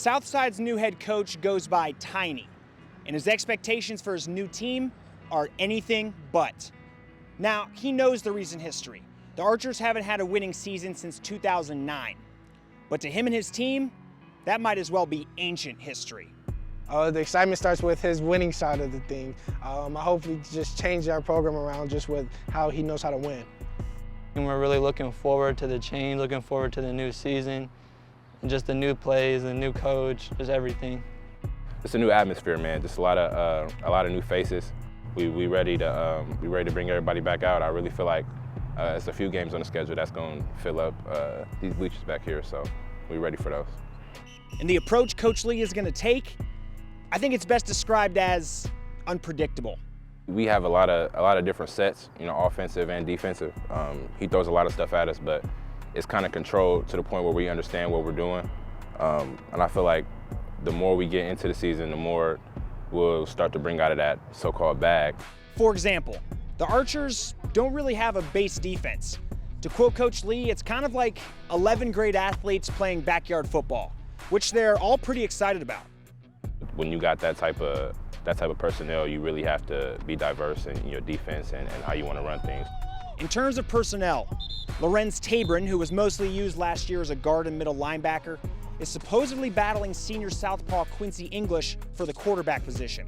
Southside's new head coach goes by Tiny, and his expectations for his new team are anything but. Now, he knows the recent history. The Archers haven't had a winning season since 2009. But to him and his team, that might as well be ancient history. The excitement starts with his winning side of the thing. I hope we just change our program around just with how he knows how to win. And we're really looking forward to the change, looking forward to the new season, and just the new plays, the new coach, just everything. It's a new atmosphere, man. Just a lot of new faces. We ready to bring everybody back out. I really feel like it's a few games on the schedule that's going to fill up these bleachers back here, so we're ready for those. And the approach Coach Lee is going to take, I think it's best described as unpredictable. We have a lot of different sets, offensive and defensive. He throws a lot of stuff at us, but it's kind of controlled to the point where we understand what we're doing. And I feel like the more we get into the season, the more we'll start to bring out of that so-called bag. For example, the Archers don't really have a base defense. To quote Coach Lee, it's kind of like 11 grade athletes playing backyard football, which they're all pretty excited about. When you got that type of personnel, you really have to be diverse in your defense and how you want to run things. In terms of personnel, Lorenz Tabron, who was mostly used last year as a guard and middle linebacker, is supposedly battling senior southpaw Quincy English for the quarterback position.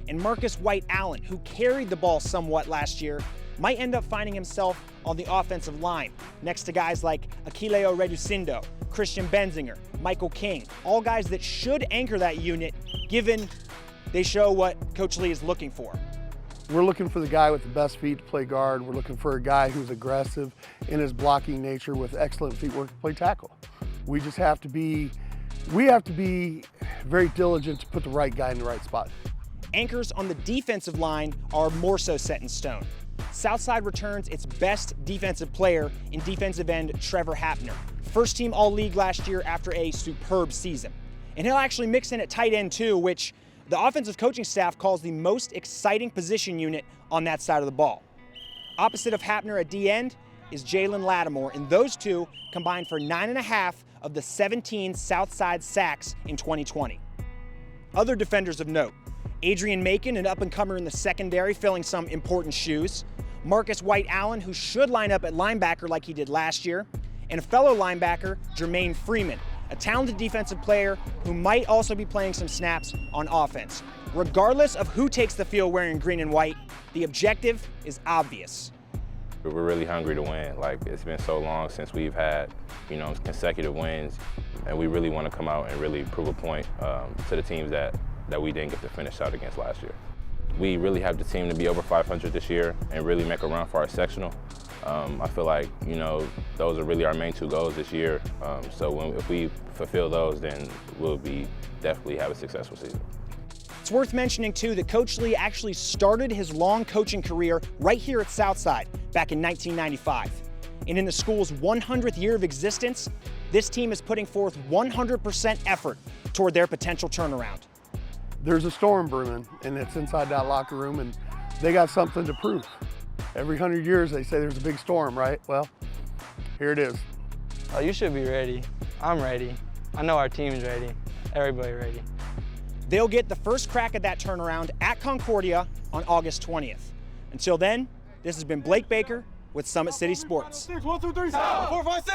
And Marcus White-Allen, who carried the ball somewhat last year, might end up finding himself on the offensive line, next to guys like Aquileo Reducindo, Christian Benzinger, Michael King, all guys that should anchor that unit, given they show what Coach Lee is looking for. We're looking for the guy with the best feet to play guard. We're looking for a guy who's aggressive in his blocking nature with excellent footwork to play tackle. We have to be very diligent to put the right guy in the right spot. Anchors on the defensive line are more so set in stone. Southside returns its best defensive player in defensive end Trevor Hapner, first team All-League last year after a superb season. And he'll actually mix in at tight end too, which the offensive coaching staff calls the most exciting position unit on that side of the ball. Opposite of Hapner at D-end is Jaylen Lattimore, and those two combined for 9.5 of the 17 Southside sacks in 2020. Other defenders of note: Adrian Macon, an up-and-comer in the secondary, filling some important shoes; Marcus White-Allen, who should line up at linebacker like he did last year; and a fellow linebacker, Jermaine Freeman, a talented defensive player who might also be playing some snaps on offense. Regardless of who takes the field wearing green and white, the objective is obvious. We're really hungry to win. It's been so long since we've had, consecutive wins, and we really want to come out and really prove a point to the teams that we didn't get to finish out against last year. We really have the team to be over 500 this year and really make a run for our sectional. I feel like, those are really our main two goals this year. So if we fulfill those, then we'll definitely have a successful season. It's worth mentioning too that Coach Lee actually started his long coaching career right here at Southside back in 1995. And in the school's 100th year of existence, this team is putting forth 100% effort toward their potential turnaround. There's a storm brewing, and it's inside that locker room, and they got something to prove. Every 100 years they say there's a big storm, right? Well, here it is. Oh, you should be ready. I'm ready. I know our team's ready. Everybody ready. They'll get the first crack at that turnaround at Concordia on August 20th. Until then, this has been Blake Baker with Summit City Sports. 1, 2, 3, 4, 5, 6.